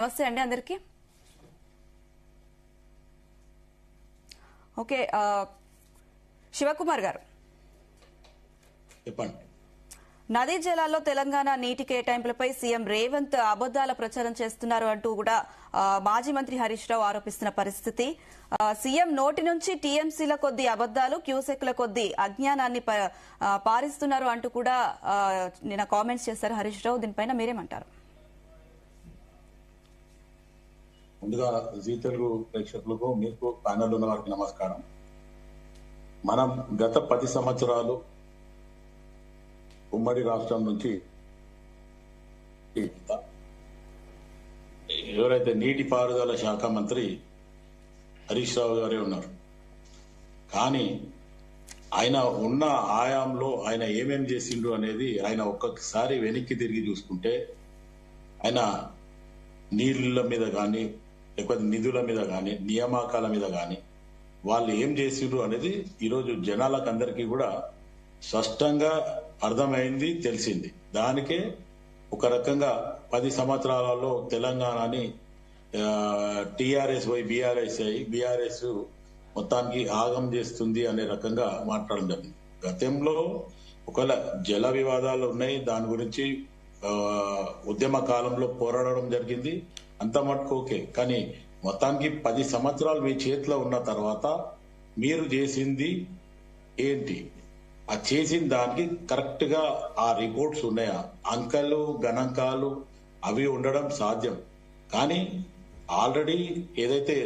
నమస్తే అండి అందరికి. ఓకే, శివకుమార్ గారు చెప్పండి. నదీ జలాల్లో తెలంగాణ నీటి కేటాయింపులపై సీఎం రేవంత్ అబద్దాల ప్రచారం చేస్తున్నారు అంటూ కూడా మాజీ మంత్రి హరీష్ రావు ఆరోపిస్తున్న పరిస్థితి. సీఎం నోటి నుంచి టీఎంసీల కొద్ది అబద్దాలు, క్యూసెక్ల కొద్ది అజ్ఞానాన్ని పారిస్తున్నారు అంటూ కూడా నిన్న కామెంట్స్ చేశారు హరీష్ రావు. దీనిపైన మీరేమంటారు? ముందుగా జీ తెలుగు ప్రేక్షకులకు, మీకు ప్యానల్ ఉన్న వారికి నమస్కారం. మనం గత 10 సంవత్సరాలు ఉమ్మడి రాష్ట్రం నుంచి ఎవరైతే నీటిపారుదల శాఖ మంత్రి హరీష్ రావు గారే ఉన్నారు. కానీ ఆయన ఉన్న ఆయాంలో ఆయన ఏమేం చేసిండు అనేది ఆయన ఒక్కసారి వెనక్కి తిరిగి చూసుకుంటే, ఆయన నీళ్ళ మీద కానీ, లేకపోతే నిధుల మీద కానీ, నియామకాల మీద కానీ వాళ్ళు ఏం చేసిండ్రు అనేది ఈరోజు జనాలకందరికీ కూడా స్పష్టంగా అర్థమైంది, తెలిసింది. దానికే ఒక రకంగా 10 సంవత్సరాలలో తెలంగాణని టీఆర్ఎస్ పోయి బీఆర్ఎస్ అయ్యి బీఆర్ఎస్ మొత్తానికి ఆగం చేస్తుంది అనే రకంగా మాట్లాడడం జరిగింది. గతంలో ఒకవేళ జల వివాదాలు ఉన్నాయి, దాని గురించి ఉద్యమ కాలంలో పోరాడడం జరిగింది, అంత మటుకు ఓకే. కానీ మొత్తానికి 10 సంవత్సరాలు మీ చేతిలో ఉన్న తర్వాత మీరు చేసింది ఏంటి? ఆ చేసిన దానికి కరెక్ట్ గా ఆ రిపోర్ట్స్ ఉన్నాయా? అంకెలు, గణాంకాలు అవి ఉండడం సాధ్యం. కానీ ఆల్రెడీ ఏదైతే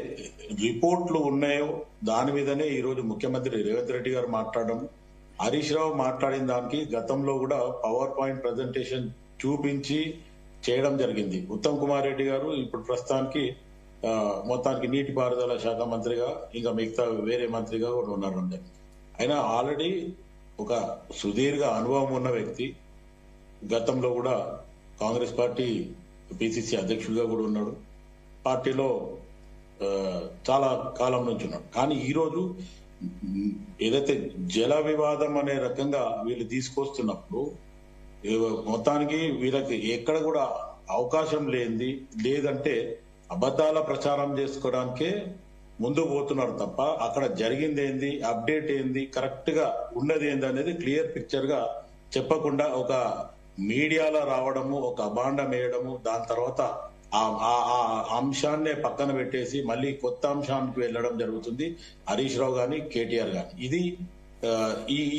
రిపోర్ట్లు ఉన్నాయో దాని మీదనే ఈరోజు ముఖ్యమంత్రి రేవంత్ రెడ్డి గారు మాట్లాడడం, హరీష్ రావు మాట్లాడిన దానికి గతంలో కూడా పవర్ పాయింట్ ప్రజెంటేషన్ చూపించి చేయడం జరిగింది. ఉత్తమ్ కుమార్ రెడ్డి గారు ఇప్పుడు ప్రస్తుతానికి మొత్తానికి నీటిపారుదల శాఖ మంత్రిగా, ఇంకా మిగతా వేరే మంత్రిగా కూడా ఉన్నారు. ఆయన ఆల్రెడీ ఒక సుదీర్ఘ అనుభవం ఉన్న వ్యక్తి. గతంలో కూడా కాంగ్రెస్ పార్టీ పిసిసి అధ్యక్షుడిగా కూడా ఉన్నాడు, పార్టీలో చాలా కాలం నుంచి ఉన్నాడు. కానీ ఈరోజు ఏదైతే జల వివాదం అనే రకంగా వీళ్ళు తీసుకొస్తున్నప్పుడు మొత్తానికి వీళ్ళకి ఎక్కడ కూడా అవకాశం లేదంటే అబద్దాల ప్రచారం చేసుకోవడానికే ముందు పోతున్నారు తప్ప అక్కడ జరిగింది ఏంది, అప్డేట్ ఏంది, కరెక్ట్ గా ఉన్నది ఏంది అనేది క్లియర్ పిక్చర్ గా చెప్పకుండా ఒక మీడియాలో రావడము, ఒక అభాండం వేయడము, దాని తర్వాత ఆ అంశాన్నే పక్కన పెట్టేసి మళ్ళీ కొత్త అంశానికి వెళ్ళడం జరుగుతుంది హరీష్ రావు గాని, కేటీఆర్ గాని. ఇది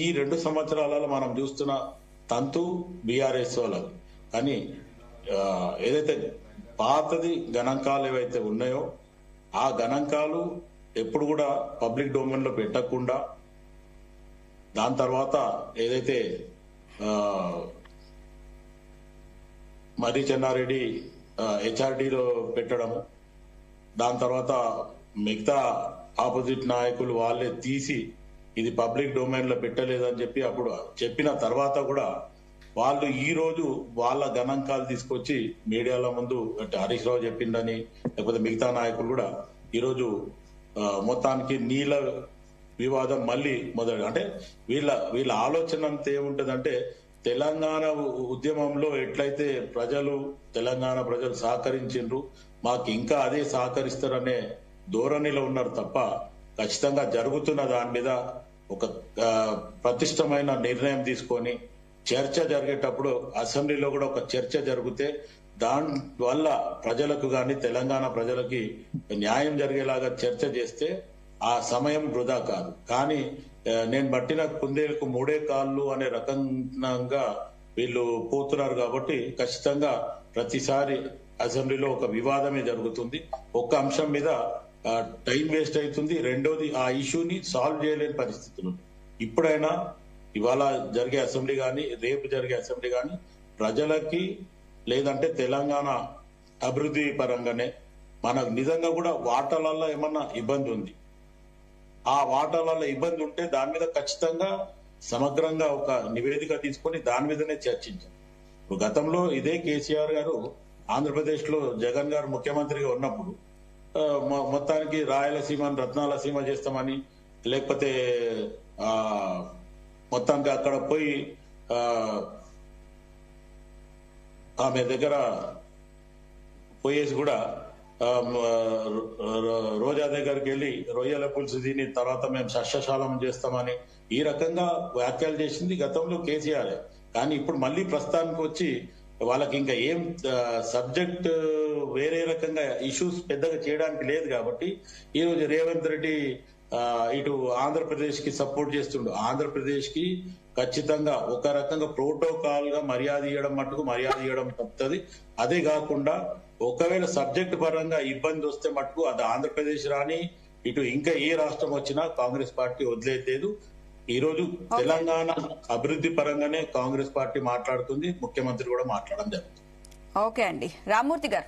ఈ 2 సంవత్సరాలలో మనం చూస్తున్న తంతు బీఆర్ఎస్ వాళ్ళది. కానీ ఏదైతే పాతది గణాంకాలు ఏవైతే ఉన్నాయో ఆ గణాంకాలు ఎప్పుడు కూడా పబ్లిక్ డొమైన్ లో పెట్టకుండా, దాని తర్వాత ఏదైతే మర్రి చెన్నారెడ్డి హెచ్ఆర్డీలో పెట్టడము, దాని తర్వాత మిగతా ఆపోజిట్ నాయకులు వాళ్ళే తీసి ఇది పబ్లిక్ డొమైన్ లో పెట్టలేదని చెప్పి అప్పుడు చెప్పిన తర్వాత కూడా వాళ్ళు ఈ రోజు వాళ్ళ గణాంకాలు తీసుకొచ్చి మీడియాల ముందు, అంటే హరీష్ రావు చెప్పిందని లేకపోతే మిగతా నాయకులు కూడా ఈరోజు మొత్తానికి నీళ్ళ వివాదం మళ్ళీ మొదలు. అంటే వీళ్ళ ఆలోచన అంతా ఏముంటదంటే, తెలంగాణ ఉద్యమంలో ఎట్లయితే తెలంగాణ ప్రజలు సహకరించిండ్రు, మాకు ఇంకా అదే సహకరిస్తారనే ధోరణిలో ఉన్నారు తప్ప ఖచ్చితంగా జరుగుతున్న దాని మీద ఒక ప్రతిష్టమైన నిర్ణయం తీసుకొని చర్చ జరిగేటప్పుడు అసెంబ్లీలో కూడా ఒక చర్చ జరిగితే దాని వల్ల ప్రజలకు గాని, తెలంగాణ ప్రజలకి న్యాయం జరిగేలాగా చర్చ చేస్తే ఆ సమయం వృధా కాదు. కానీ నేను పట్టిన కుందేలకు 3 కాళ్ళు అనే రకంగా వీళ్ళు పోతున్నారు. కాబట్టి ఖచ్చితంగా ప్రతిసారి అసెంబ్లీలో ఒక వివాదమే జరుగుతుంది. ఒక్క అంశం మీద టైం వేస్ట్ అవుతుంది. రెండోది ఆ ఇష్యూని సాల్వ్ చేయలేని పరిస్థితులు. ఇప్పుడైనా ఇవాళ జరిగే అసెంబ్లీ కానీ, రేపు జరిగే అసెంబ్లీ కానీ ప్రజలకి, లేదంటే తెలంగాణ అభివృద్ధి పరంగానే మనకు నిజంగా కూడా వాటాలలో ఏమన్నా ఇబ్బంది ఉంది, ఆ వాటాలలో ఇబ్బంది ఉంటే దాని మీద ఖచ్చితంగా సమగ్రంగా ఒక నివేదిక తీసుకొని దాని మీదనే చర్చించాం. గతంలో ఇదే కేసీఆర్ గారు ఆంధ్రప్రదేశ్ లో జగన్ గారు ముఖ్యమంత్రిగా ఉన్నప్పుడు మొత్తానికి రాయలసీమని రత్నాల సీమ చేస్తామని, లేకపోతే మొత్తానికి అక్కడ పోయి ఆమె దగ్గర పోయేసి కూడా రోజా దగ్గరికి వెళ్ళి రొయ్యల పులుసు తిని తర్వాత మేము సస్యశాలం చేస్తామని ఈ రకంగా వ్యాఖ్యలు చేసింది గతంలో కేసీఆర్. కానీ ఇప్పుడు మళ్ళీ ప్రస్తుతానికి వచ్చి వాళ్ళకి ఇంకా ఏం సబ్జెక్ట్ వేరే రకంగా ఇష్యూస్ పెద్దగా చేయడానికి లేదు కాబట్టి ఈ రోజు రేవంత్ రెడ్డి ఇటు ఆంధ్రప్రదేశ్ కి సపోర్ట్ చేస్తుండు. ఆంధ్రప్రదేశ్ కి ఖచ్చితంగా ఒక రకంగా ప్రోటోకాల్ గా మర్యాద ఇవ్వడం తప్పుతుంది. అదే కాకుండా ఒకవేళ సబ్జెక్ట్ పరంగా ఇబ్బంది వస్తే మటుకు అది ఆంధ్రప్రదేశ్ రాని ఇటు ఇంకా ఏ రాష్ట్రం వచ్చినా కాంగ్రెస్ పార్టీ వదిలేదు. ఈ రోజు తెలంగాణ అభివృద్ధి పరంగానే కాంగ్రెస్ పార్టీ మాట్లాడుతుంది, ముఖ్యమంత్రి కూడా మాట్లాడడం జరుగుతుంది. ఓకే అండి, రామ్మూర్తి గారు.